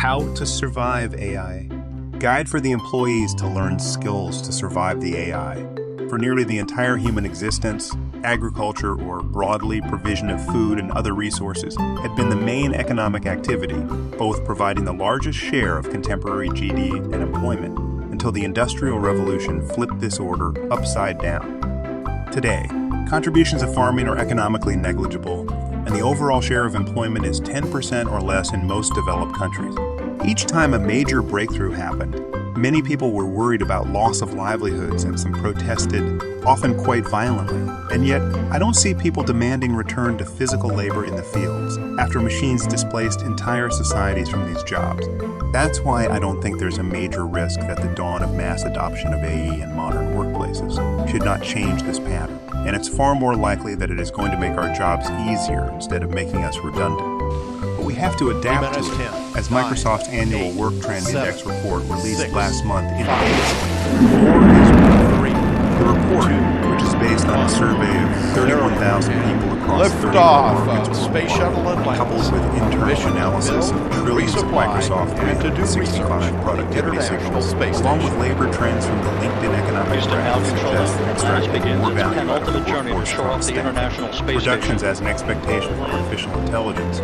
How to Survive AI. Guide for the employees to learn skills to survive the AI. For nearly the entire human existence, agriculture, or broadly provision of food and other resources, had been the main economic activity, both providing the largest share of contemporary GDP and employment, until the Industrial Revolution flipped this order upside down. Today, contributions of farming are economically negligible, and the overall share of employment is 10% or less in most developed countries. Each time a major breakthrough happened, many people were worried about loss of livelihoods, and some protested, often quite violently. And yet, I don't see people demanding return to physical labor in the fields after machines displaced entire societies from these jobs. That's why I don't think there's a major risk that the dawn of mass adoption of AE in modern workplaces should not change this pattern. And it's far more likely that it is going to make our jobs easier instead of making us redundant. But we have to adapt to it, as Microsoft's annual Work Trend Index report released last month indicates. The report, which is based on a survey of 31,000 people across 30 markets worldwide, coupled with internal analysis of trillions of Microsoft 365 productivity signals, along with labor trends from the LinkedIn economic graph, suggest that extracting more value out of the workforce from staff, reductions as an expectation for artificial intelligence.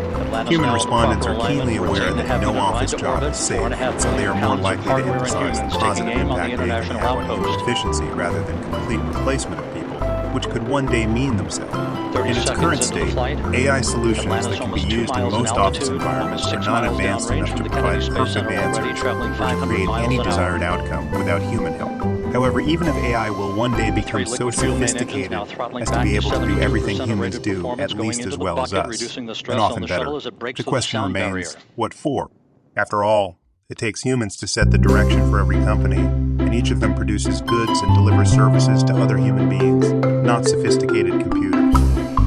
Human respondents are keenly aware that no office job is safe, so they are more likely to emphasize the positive impact they can have on human efficiency rather than complete replacement of people, which could one day mean themselves. In its current state, AI solutions that can be used in most office environments are not advanced enough to provide perfect answers or to create any desired outcome without human help. However, even if AI will one day become so sophisticated as to be able to do everything humans do at least as well as us, and often better, the question remains, what for? After all, it takes humans to set the direction for every company, and each of them produces goods and delivers services to other human beings, not sophisticated computers.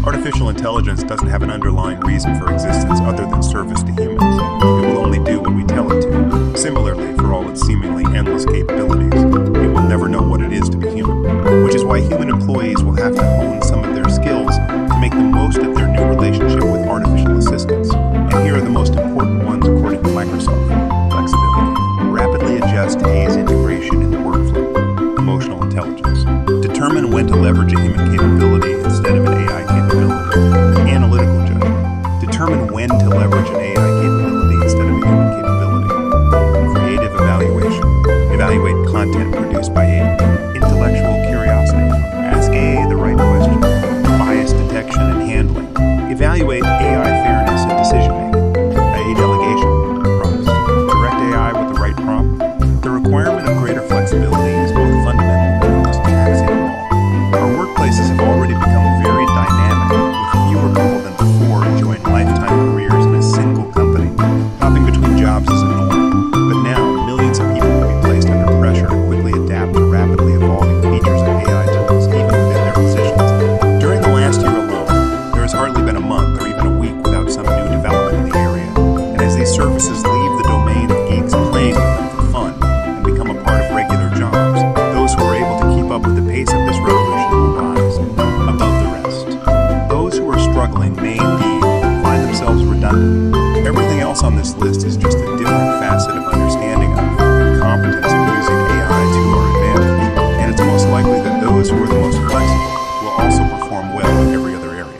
Artificial intelligence doesn't have an underlying reason for existence other than service to humans. It will only do what we tell it to. Similarly, for all its seemingly endless capabilities, it will never know what it is to be human, which is why human employees will have to hone some of their skills to make the most of their new relationship with artificial assistants. And here are the most important ones according to Microsoft. Flexibility. Rapidly adjust to AI's integration in the workflow. Emotional intelligence. Determine when to leverage a human capability instead of an AI capability. Analytical judgment. Determine when to leverage an AI capability instead of a human capability. Creative evaluation. Evaluate content produced by AI. Intellectual curiosity. Ask AI the right question. Bias detection and handling. Evaluate AI fairness in decision-making. AI delegation. Trust. Direct AI with the right prompt. The requirement of greater flexibility is both fundamental and most taxing of all. Our workplaces have already become very dynamic, with fewer people than before enjoying lifetime careers in a single company. Hopping between jobs is a norm, but now millions of people will be placed under pressure to quickly adapt to rapidly evolving features of AI tools, even within their positions. During the last year alone, there has hardly been a month or even a week without some new development in the area, and as these services leave the domain of geeks playing with them for fun and become a part of regular jobs, those who are able to keep up with the pace of this revolution will rise above the rest. Those who are struggling may indeed find themselves redundant. Everything else on this list is just a different facet of understanding of and competence in using AI to our advantage, and it's most likely that those who are the most flexible will also perform well in every other area.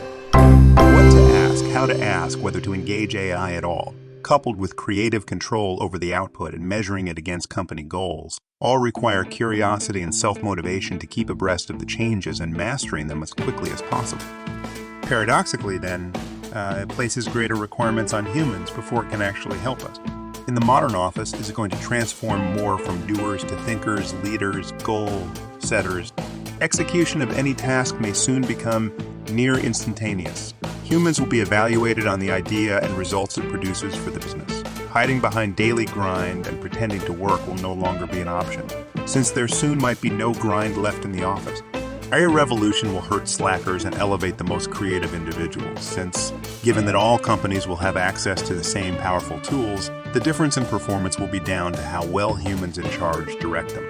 What to ask, how to ask, whether to engage AI at all, coupled with creative control over the output and measuring it against company goals, all require curiosity and self-motivation to keep abreast of the changes and mastering them as quickly as possible. Paradoxically, then, it places greater requirements on humans before it can actually help us. In the modern office, is it going to transform more from doers to thinkers, leaders, goal setters? Execution of any task may soon become near instantaneous. Humans will be evaluated on the idea and results it produces for the business. Hiding behind daily grind and pretending to work will no longer be an option, since there soon might be no grind left in the office. AI revolution will hurt slackers and elevate the most creative individuals, since, given that all companies will have access to the same powerful tools, the difference in performance will be down to how well humans in charge direct them.